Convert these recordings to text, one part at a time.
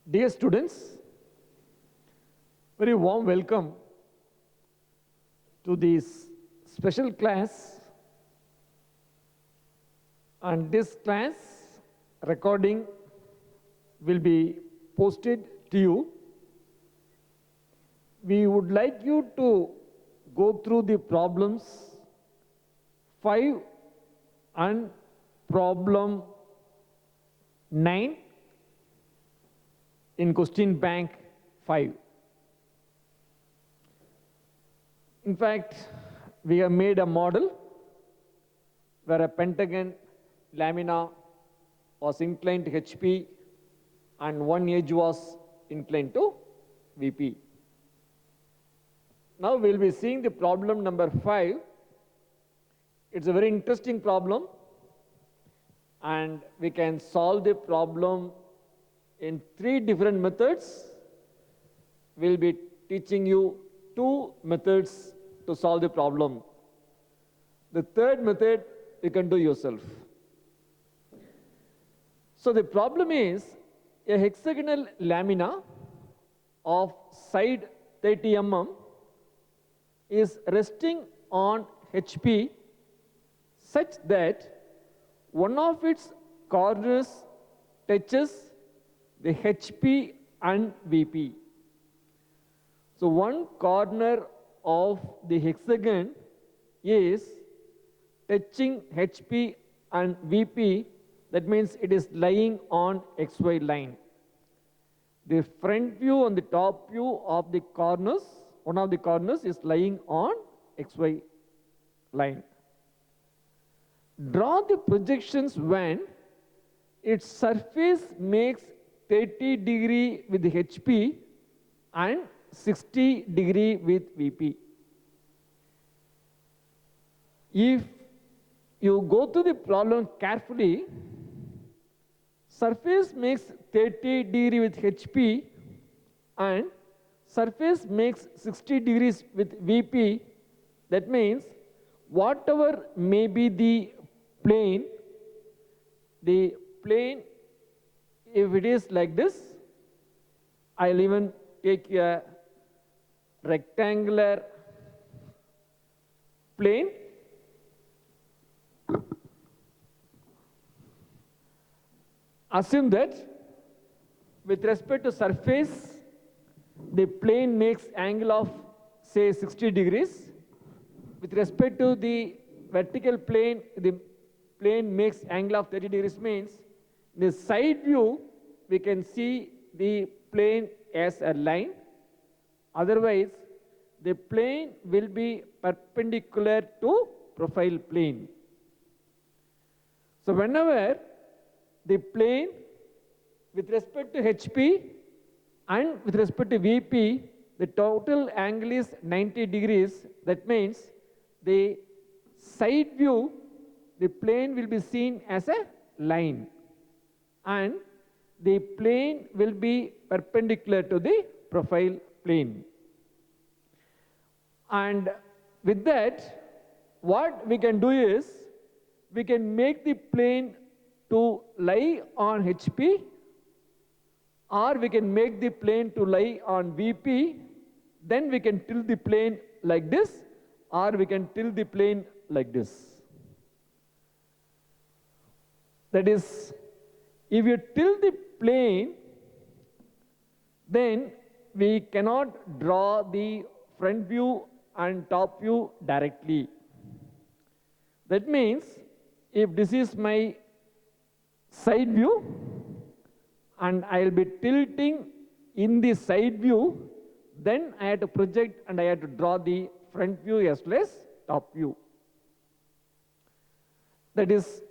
Dear students, very warm welcome to this special class, and this class recording will be posted to you. We would like you to go through the problems 5 and problem 9 in question bank 5. In fact, we have made a model where a pentagon lamina was inclined to HP and one edge was inclined to VP. Now we will be seeing the problem number 5. It's a very interesting problem, and we can solve the problem in 3 different methods. We'll be teaching you 2 methods to solve the problem. The third method you can do yourself. So the problem is a hexagonal lamina of side 30 mm is resting on HP such that one of its corners touches the HP and VP. So one corner of the hexagon is touching HP and VP. That means it is lying on XY line. The front view and the top view of the corners, one of the corners is lying on XY line. Draw the projections when its surface makes 30 degree with HP and 60 degree with VP. If you go to the problem carefully, surface makes 30 degree with HP and surface makes 60 degrees with VP. That means whatever may be the plane, if it is like this, I'll even take a rectangular plane. Assume that with respect to surface, the plane makes angle of say 60 degrees. With respect to the vertical plane, the plane makes angle of 30 degrees. Means in the side view we can see the plane as a line. Otherwise, the plane will be perpendicular to profile plane. So whenever the plane with respect to HP and with respect to VP, the total angle is 90 degrees. That means the side view, the plane will be seen as a line, and the plane will be perpendicular to the profile plane. And with that, what we can do is, we can make the plane to lie on HP, or we can make the plane to lie on VP. Then we can tilt the plane like this, or we can tilt the plane like this. That is, if you tilt the plane, then we cannot draw the front view and top view directly. That means if this is my side view and I will be tilting in the side view, then I have to project and I have to draw the front view as well as top view. That is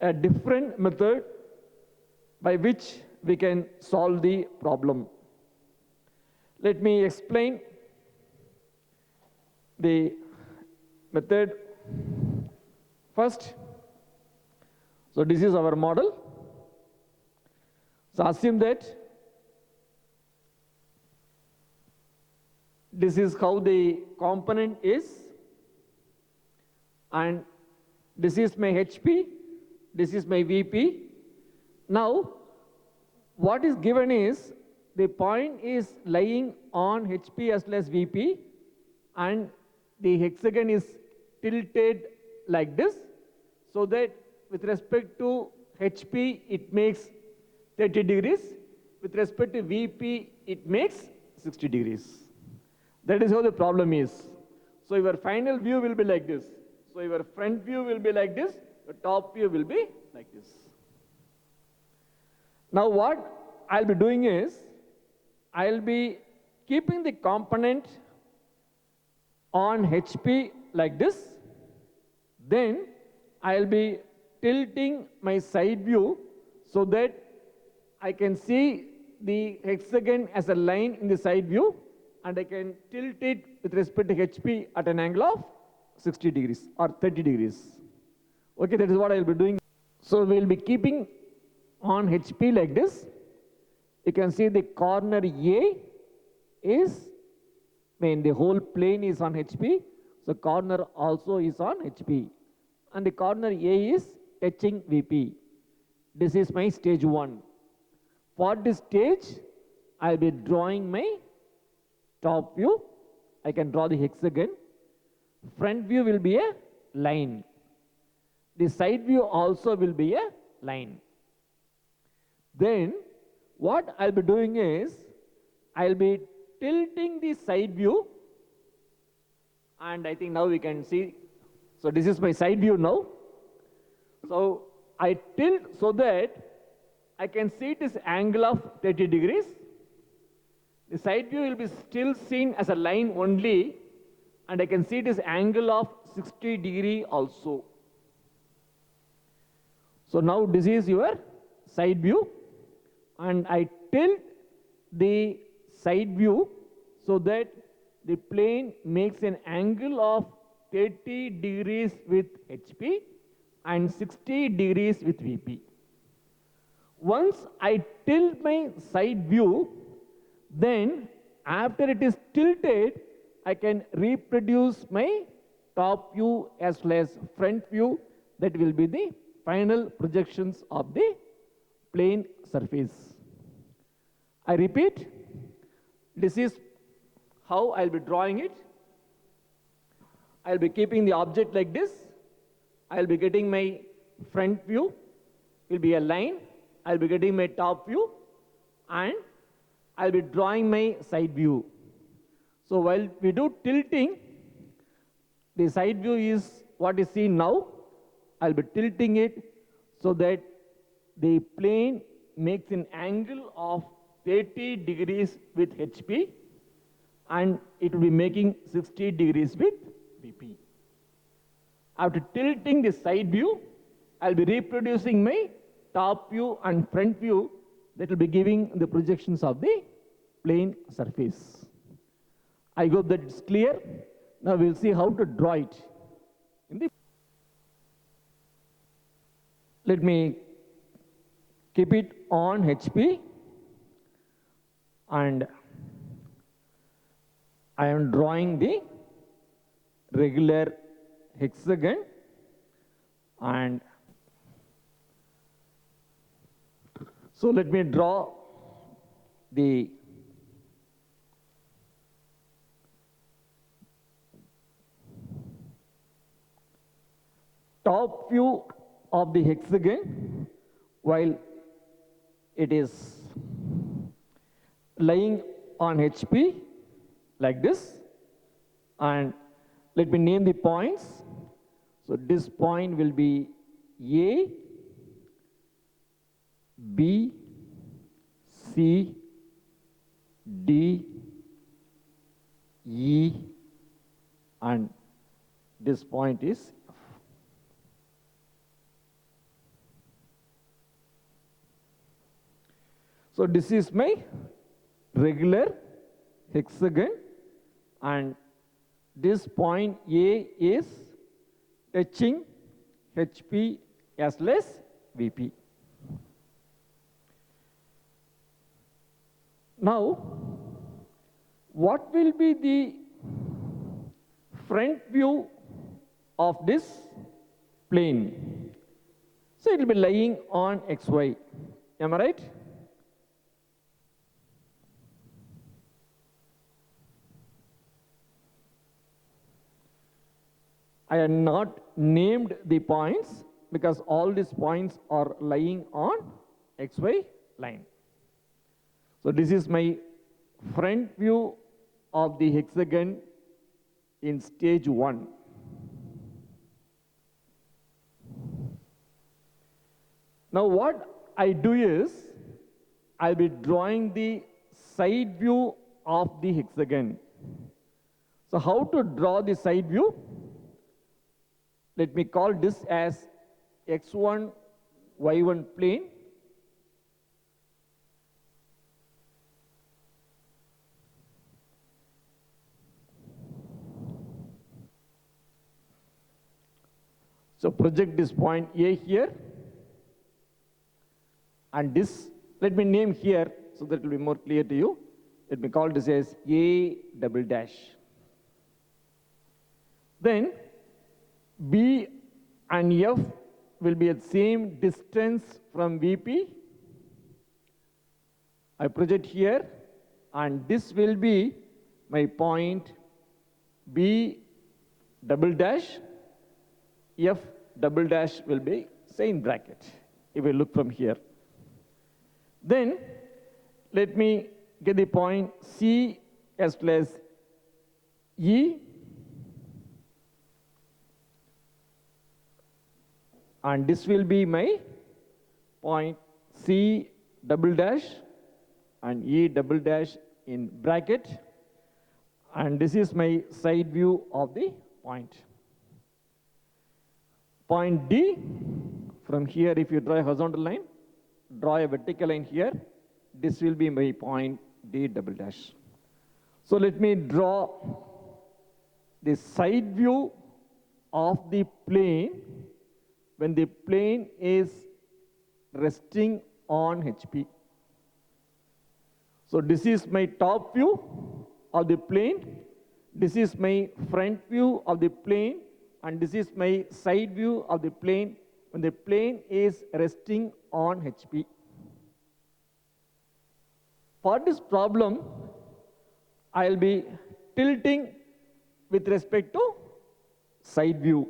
a different method by which we can solve the problem. Let me explain the method first. So this is our model. So assume that this is how the component is, and this is my HP, this is my VP. Now what is given is the point is lying on HP as less VP, and the hexagon is tilted like this, so that with respect to HP it makes 30 degrees, with respect to VP it makes 60 degrees. That is how the problem is. So your final view will be like this. So your front view will be like this, the top view will be like this. Now what I'll be doing is, I'll be keeping the component on HP like this. Then I'll be tilting my side view so that I can see the hexagon as a line in the side view, and I can tilt it with respect to HP at an angle of 60 degrees or 30 degrees. Okay, that is what I'll be doing. So we'll be keeping on HP like this. You can see the corner A is, the whole plane is on HP, so corner also is on HP. And the corner A is touching VP. This is my stage 1. For this stage, I'll be drawing my top view. I can draw the hexagon. Front view will be a line. The side view also will be a line. Then what I'll be doing is, I'll be tilting the side view, and I think now we can see. So this is my side view now. So I tilt so that I can see this angle of 30 degrees. The side view will be still seen as a line only, and I can see this angle of 60 degree also. So now this is your side view, and I tilt the side view so that the plane makes an angle of 30 degrees with HP and 60 degrees with VP. Once I tilt my side view, then after it is tilted, I can reproduce my top view as well as front view. That will be the final projections of the plane surface. I repeat, this is how I'll be drawing it. I'll be keeping the object like this. I'll be getting my front view, will be a line. I'll be getting my top view, and I'll be drawing my side view. So while we do tilting, the side view is what is seen now. I'll be tilting it so that the plane makes an angle of 30 degrees with HP, and it will be making 60 degrees with VP. After tilting the side view, I'll be reproducing my top view and front view. That will be giving the projections of the plane surface. I hope that it's clear. Now we'll see how to draw it. Let me keep it on HP, and I am drawing the regular hexagon, and so let me draw the top view of the hexagon while it is lying on HP like this, and let me name the points. So this point will be A, B, C, D, E, and this point is F. So this is my regular hexagon, and this point A is touching HP as well as VP. Now, what will be the front view of this plane? So it will be lying on XY. Am I right? I have not named the points because all these points are lying on XY line. So this is my front view of the hexagon in stage 1. Now what I do is, I'll be drawing the side view of the hexagon. So how to draw the side view? Let me call this as X1, Y1 plane. So project this point A here. And this, let me name here so that it will be more clear to you. Let me call this as A double dash. Then B and F will be at same distance from VP. I project here, and this will be my point B double dash. F double dash will be same bracket if we look from here. Then let me get the point C as well as E, and this will be my point C double dash and E double dash in bracket, and this is my side view of the point. Point D, from here if you draw a horizontal line, draw a vertical line here, this will be my point D double dash. So let me draw the side view of the plane when the plane is resting on HP. So this is my top view of the plane, this is my front view of the plane, and this is my side view of the plane when the plane is resting on HP. For this problem, I'll be tilting with respect to side view.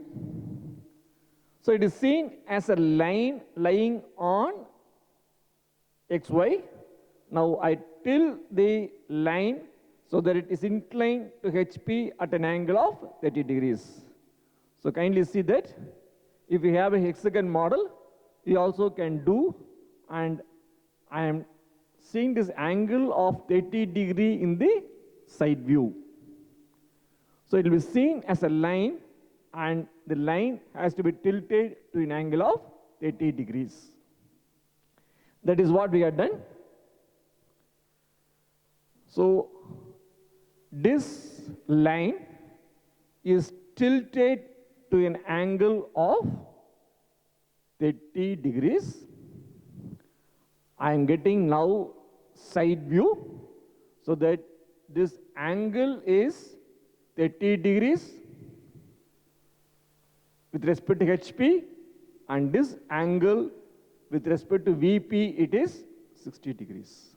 So it is seen as a line lying on XY. Now I tilt the line so that it is inclined to HP at an angle of 30 degrees. So kindly see that if you have a hexagon model, you also can do, and I am seeing this angle of 30 degree in the side view. So it will be seen as a line, and the line has to be tilted to an angle of 30 degrees. That is what we have done. So this line is tilted to an angle of 30 degrees. I am getting now side view, so that this angle is 30 degrees with respect to HP, and this angle with respect to VP, it is 60 degrees.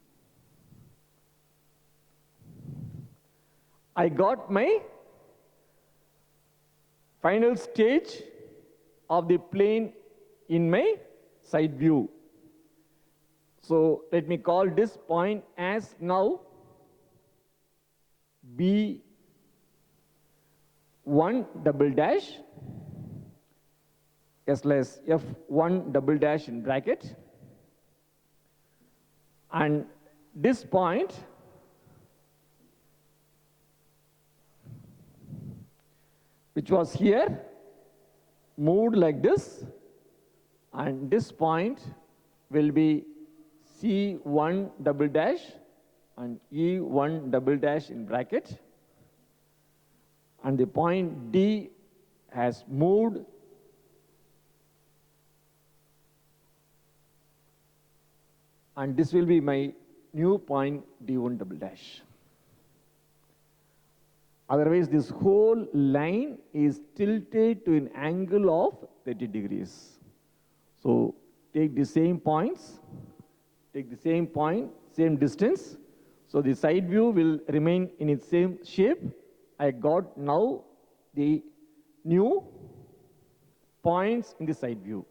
I got my final stage of the plane in my side view. So let me call this point as now B1 double dash as well as F1 double dash in bracket, and this point which was here moved like this, and this point will be C1 double dash and E1 double dash in bracket, and the point D has moved and this will be my new point D1 double dash. Otherwise, this whole line is tilted to an angle of 30 degrees. So take the same points, take the same point, same distance. So the side view will remain in its same shape. I got now the new points in the side view.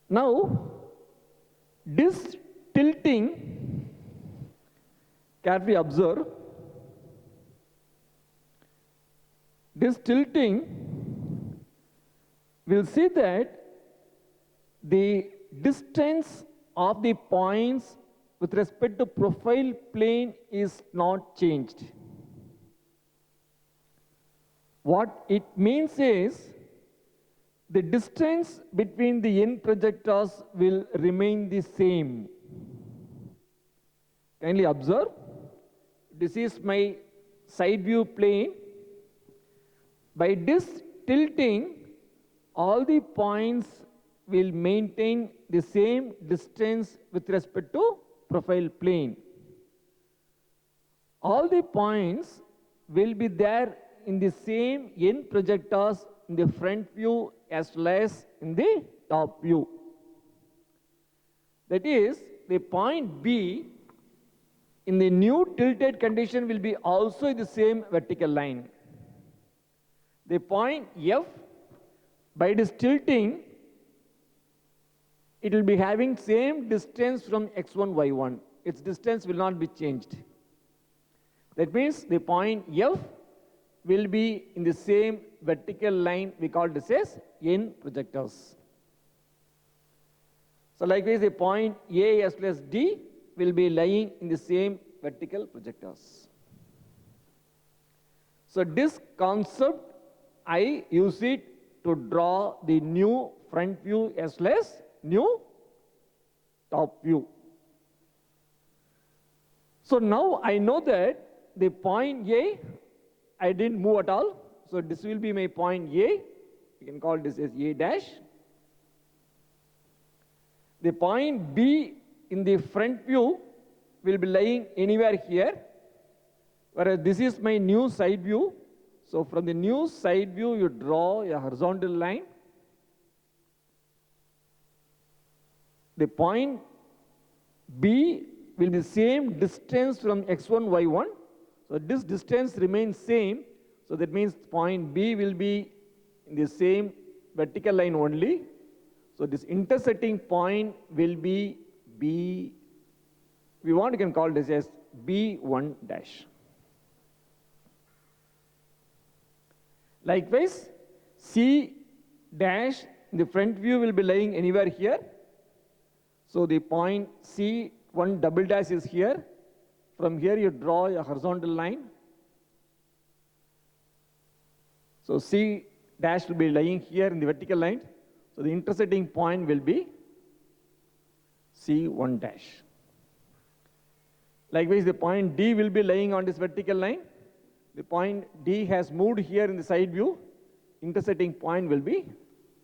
Now, this tilting, carefully observe, this tilting, we'll see that the distance of the points with respect to profile plane is not changed. What it means is the distance between the end projectors will remain the same. Kindly observe, this is my side view plane. By this tilting, all the points will maintain the same distance with respect to profile plane. All the points will be there in the same end projectors in the front view as well as in the top view. That is, the point B in the new tilted condition will be also in the same vertical line. The point F, by this tilting, it will be having same distance from x1, y1. Its distance will not be changed. That means the point F will be in the same vertical line. We call this as end projectors. So likewise, the point A as well as D will be lying in the same vertical projectors. So this concept, I use it to draw the new front view as well as new top view. So now I know that the point A, I didn't move at all. So this will be my point A. You can call this as A dash. The point B in the front view will be lying anywhere here, whereas this is my new side view. So from the new side view, you draw a horizontal line. The point B will be the same distance from x1, y1. So this distance remains same. So that means point B will be in the same vertical line only. So this intersecting point will be B. We can call this as B1 dash. Likewise, C dash in the front view will be lying anywhere here. So the point C1 double dash is here. From here you draw a horizontal line. So C dash will be lying here in the vertical line. So the intersecting point will be C1 dash. Likewise, the point D will be lying on this vertical line. The point D has moved here in the side view. Intersecting point will be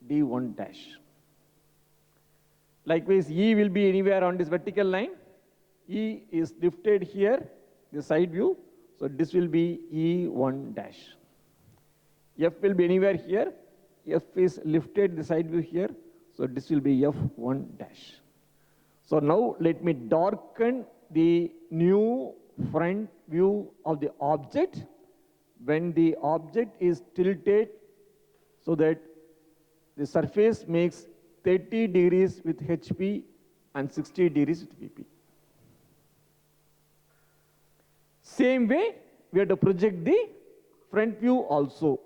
D1 dash. Likewise, E will be anywhere on this vertical line. E is lifted here, the side view. So this will be E1 dash. F will be anywhere here. F is lifted the side view here. So this will be F1 dash. So now let me darken the new front view of the object when the object is tilted so that the surface makes 30 degrees with HP and 60 degrees with VP. Same way, we have to project the front view also.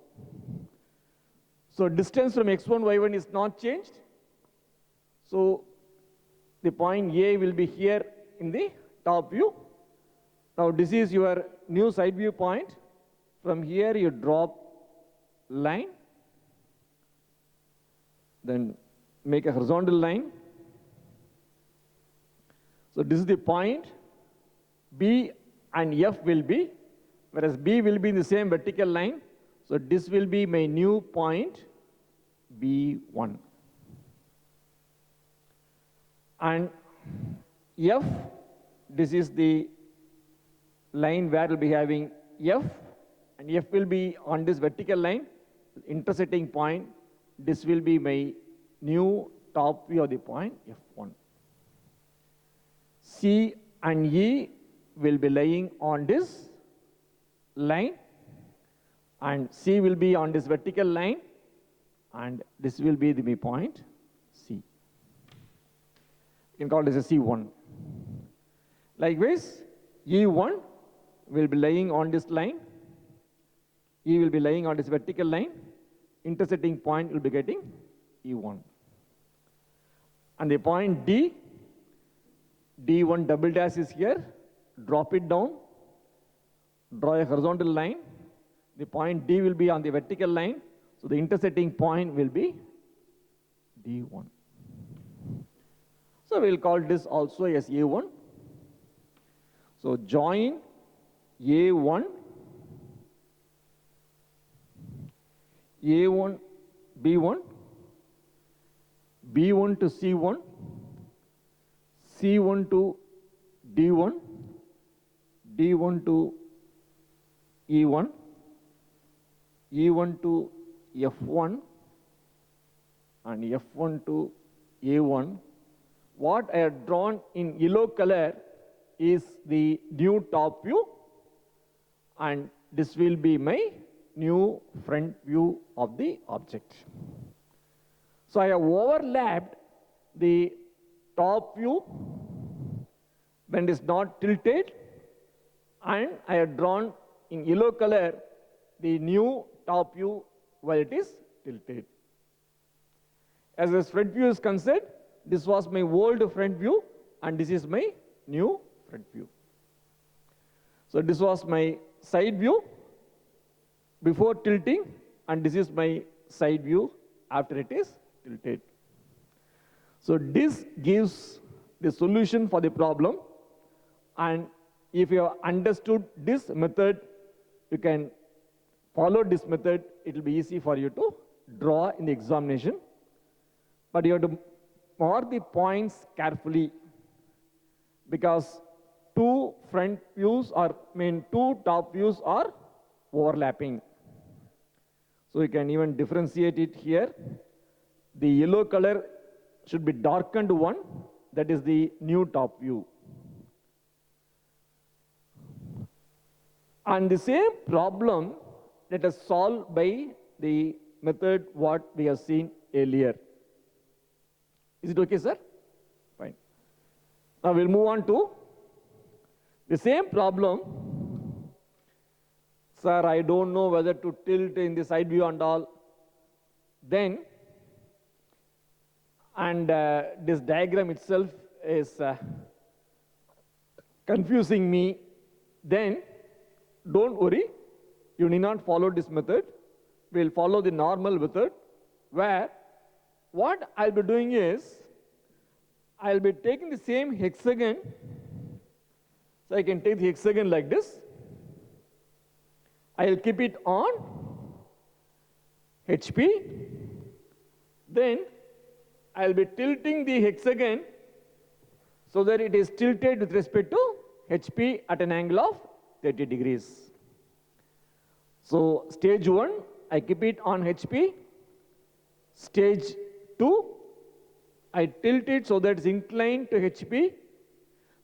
So distance from x1, y1 is not changed. So the point A will be here in the top view. Now this is your new side view point. From here you drop line, then make a horizontal line. So this is the point. B and F will be, whereas B will be in the same vertical line. So this will be my new point, B1. And F, this is the line where we'll be having F, and F will be on this vertical line, intersecting point. This will be my new top view of the point, F1. C and E will be lying on this line, and C will be on this vertical line. and this will be the point C. You can call this a C1. Likewise, E1 will be lying on this line. E will be lying on this vertical line. Intersecting point will be getting E1. And the point D, D1 double dash is here. Drop it down. Draw a horizontal line. The point D will be on the vertical line. So the intersecting point will be D1. So we'll call this also as A1. So join A1, A1, B1, B1 to C1, C1 to D1, D1 to E1, E1 to F1, and F1 to A1. What I have drawn in yellow color is the new top view, and this will be my new front view of the object. So I have overlapped the top view when it is not tilted, and I have drawn in yellow color the new top view while it is tilted. As this front view is concerned, this was my old front view, and this is my new front view. So this was my side view before tilting, and this is my side view after it is tilted. So this gives the solution for the problem, and if you have understood this method, you can follow this method. It will be easy for you to draw in the examination, but you have to mark the points carefully, because two front views or two top views are overlapping. So you can even differentiate it here. The yellow color should be darkened one, that is the new top view. And the same problem let us solve by the method what we have seen earlier. Is it okay, sir? Fine. Now we'll move on to the same problem. Sir, I don't know whether to tilt in the side view and all. Then, and this diagram itself is confusing me. Then, don't worry, you need not follow this method. We'll follow the normal method, where what I'll be doing is, I'll be taking the same hexagon. So I can take the hexagon like this. I'll keep it on HP. Then I'll be tilting the hexagon so that it is tilted with respect to HP at an angle of 30 degrees. So stage 1, I keep it on HP. Stage 2, I tilt it so that it's inclined to HP.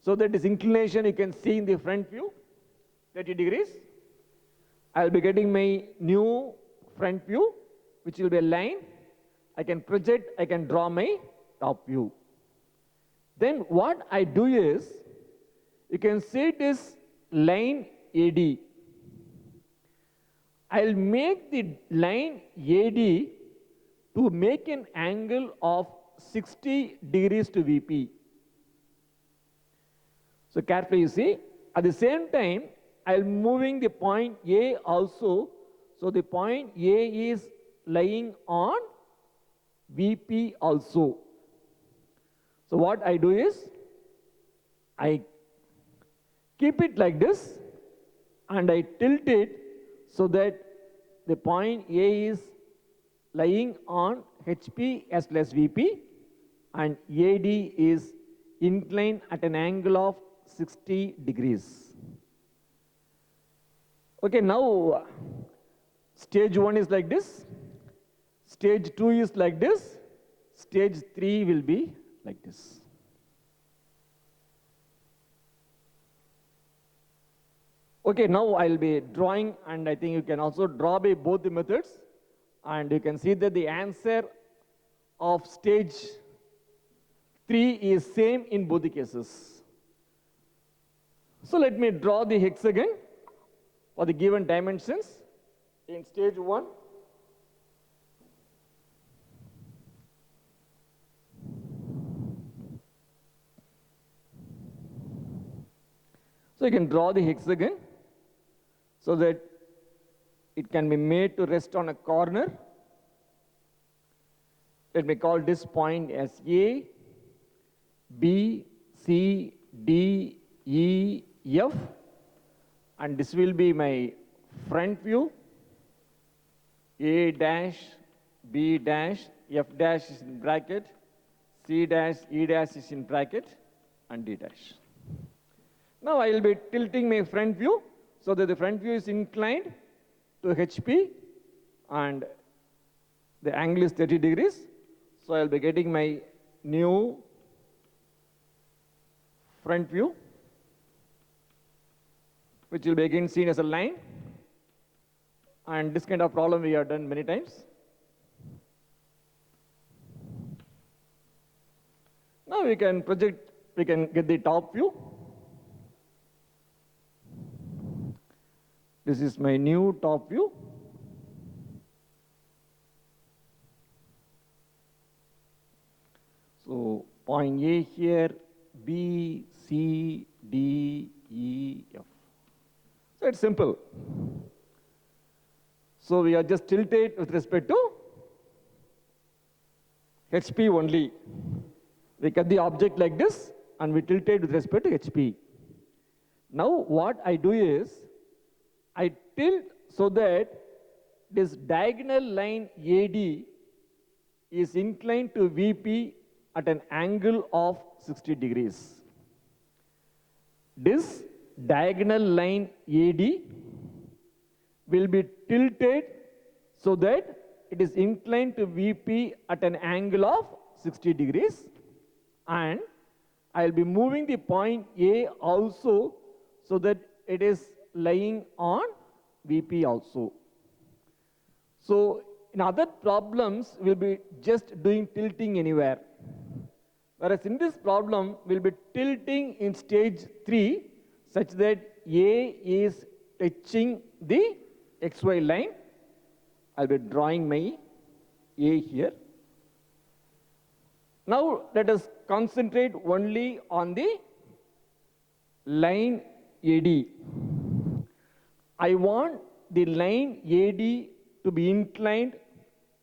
So that this inclination you can see in the front view, 30 degrees. I'll be getting my new front view, which will be a line. I can project, I can draw my top view. Then what I do is, you can see this line AD. I'll make the line AD to make an angle of 60 degrees to VP. So carefully you see, at the same time, I'm moving the point A also. So the point A is lying on VP also. So what I do is, I keep it like this and I tilt it so that the point A is lying on HP as well as VP, and AD is inclined at an angle of 60 degrees. Okay, now stage 1 is like this, stage 2 is like this, stage 3 will be like this. Okay, now I'll be drawing, and I think you can also draw by both the methods. And you can see that the answer of stage 3 is same in both the cases. So let me draw the hexagon for the given dimensions in stage 1. So you can draw the hexagon so that it can be made to rest on a corner. Let me call this point as A, B, C, D, E, F, and this will be my front view. A dash, B dash, F dash is in bracket, C dash, E dash is in bracket, and D dash. Now I will be tilting my front view so that the front view is inclined to HP and the angle is 30 degrees. So I will be getting my new front view, which will be again seen as a line. And this kind of problem we have done many times. Now we can project, we can get the top view. This is my new top view. So point A here, B, C, D, E, F. So it's simple. So we are just tilted with respect to HP only. We cut the object like this and we tilted with respect to HP. Now what I do is, I tilt so that this diagonal line AD is inclined to VP at an angle of 60 degrees. This diagonal line AD will be tilted so that it is inclined to VP at an angle of 60 degrees, and I will be moving the point A also so that it is lying on VP also. So in other problems, we'll be just doing tilting anywhere. Whereas in this problem, we'll be tilting in stage 3 such that A is touching the XY line. I'll be drawing my A here. Now let us concentrate only on the line AD. I want the line AD to be inclined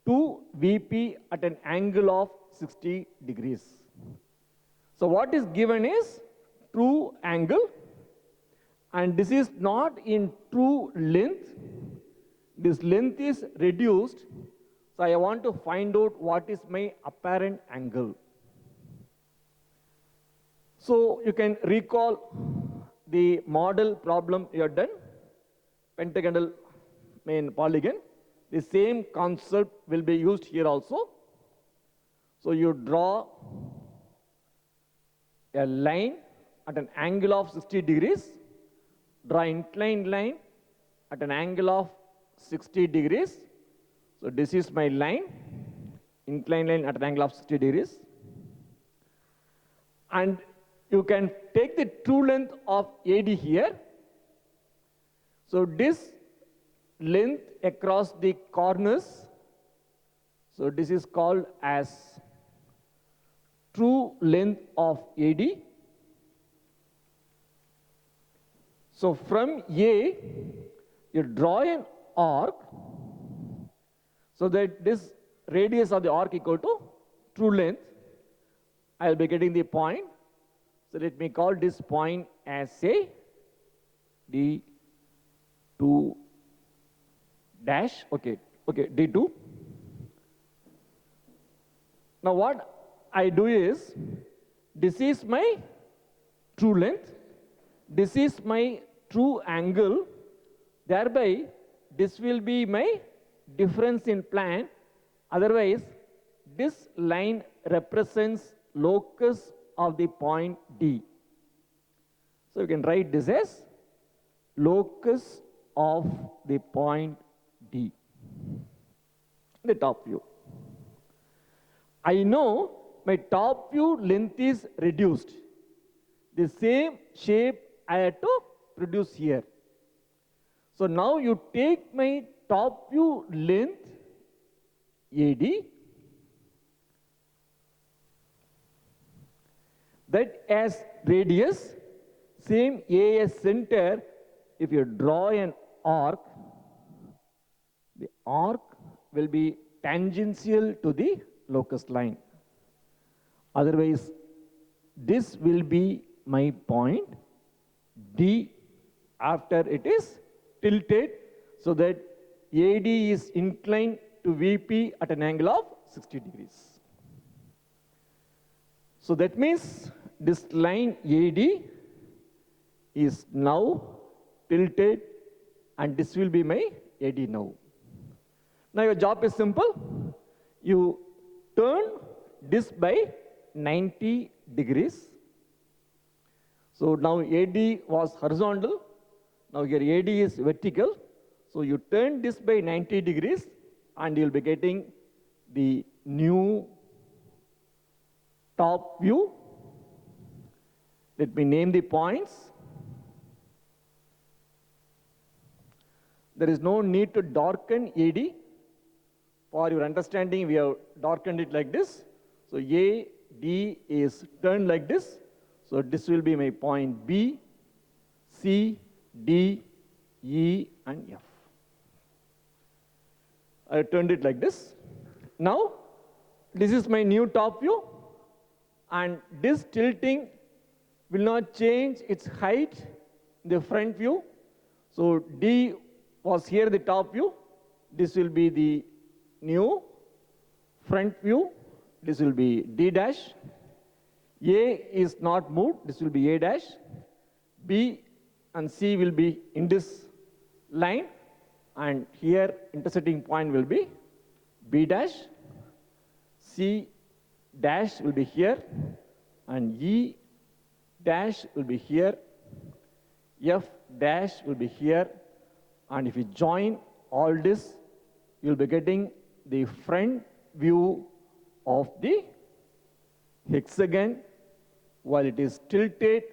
to VP at an angle of 60 degrees. So what is given is true angle, and this is not in true length. This length is reduced, so I want to find out what is my apparent angle. So you can recall the model problem you have done, pentagonal main polygon. The same concept will be used here also. So you draw a line at an angle of 60 degrees, draw inclined line at an angle of 60 degrees. So this is my line, inclined line at an angle of 60 degrees. And you can take the true length of AD here. So this length across the corners, so this is called as true length of AD. So from A, you draw an arc so that this radius of the arc equal to true length. I'll be getting the point. So let me call this point as say D2 dash, okay, D2. Now what I do is, this is my true length, this is my true angle, thereby this will be my difference in plan. Otherwise, this line represents locus of the point D. So you can write this as locus of the point D. the top view. I know my top view length is reduced. The same shape I had to produce here. So now you take my top view length AD, that as radius, same A as center. If you draw an arc, the arc will be tangential to the locus line. Otherwise, this will be my point D after it is tilted, so that AD is inclined to VP at an angle of 60 degrees. So that means this line AD is now tilted, and this will be my AD now. Now your job is simple. You turn this by 90 degrees. So now AD was horizontal. Now here AD is vertical. So you turn this by 90 degrees and you'll be getting the new top view. Let me name the points. There is no need to darken AD. For your understanding, we have darkened it like this. So AD is turned like this. So this will be my point B, C, D, E, and F. I turned it like this. Now, this is my new top view. And this tilting will not change its height in the front view. So D was here the top view. This will be the new front view. This will be D dash. A is not moved. This will be A dash. B and C will be in this line. And here intersecting point will be B dash. C dash will be here. And E dash will be here. F dash will be here. And if you join all this, you'll be getting the front view of the hexagon while it is tilted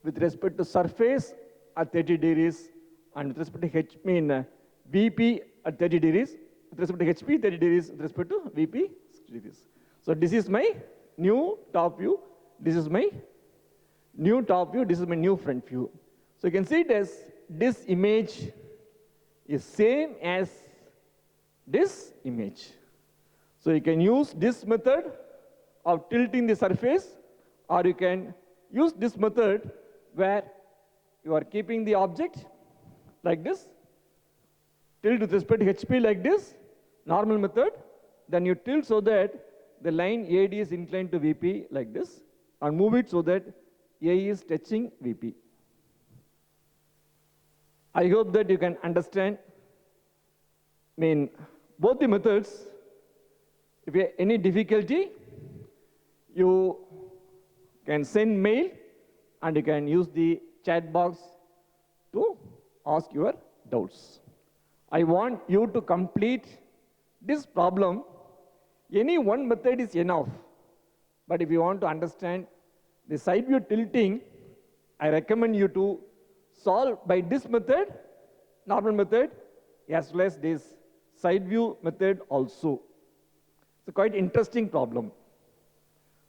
with respect to surface at 30 degrees and with respect to VP at 30 degrees, with respect to HP 30 degrees, with respect to VP 60 degrees. So this is my new top view. This is my new top view. This is my new front view. So you can see it as this image is same as this image. So you can use this method of tilting the surface, or you can use this method where you are keeping the object like this, tilt with respect to HP like this, normal method, then you tilt so that the line AD is inclined to VP like this, and move it so that A is touching VP. I hope that you can understand. Both the methods. If you have any difficulty, you can send mail and you can use the chat box to ask your doubts. I want you to complete this problem. Any one method is enough. But if you want to understand the side view tilting, I recommend you to solve by this method, normal method, as well as this side view method also. It's a quite interesting problem.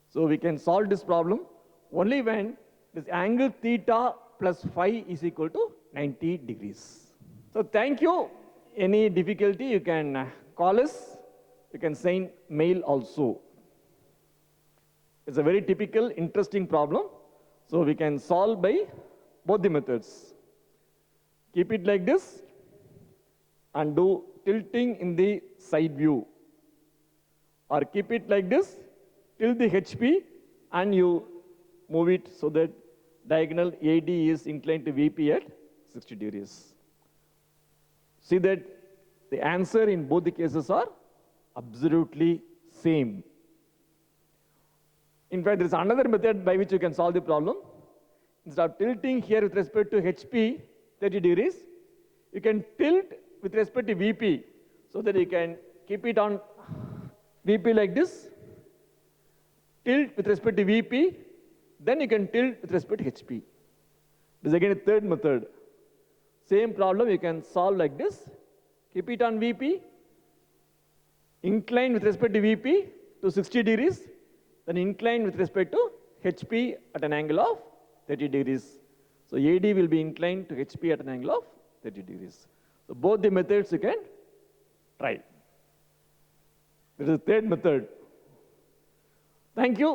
So we can solve this problem only when this angle theta plus phi is equal to 90 degrees. So thank you. Any difficulty, you can call us. You can send mail also. It's a very typical, interesting problem. So we can solve by both the methods. Keep it like this and do tilting in the side view. Or keep it like this, tilt the HP and you move it so that diagonal AD is inclined to VP at 60 degrees. See that the answer in both the cases are absolutely same. In fact, there is another method by which you can solve the problem. Instead of tilting here with respect to HP 30 degrees, you can tilt with respect to VP so that you can keep it on VP like this, tilt with respect to VP, then you can tilt with respect to HP. This is again a third method. Same problem you can solve like this. Keep it on VP, incline with respect to VP to 60 degrees, then incline with respect to HP at an angle of 30 degrees. So AD will be inclined to HP at an angle of 30 degrees. So both the methods you can try. There is a third method. Thank you.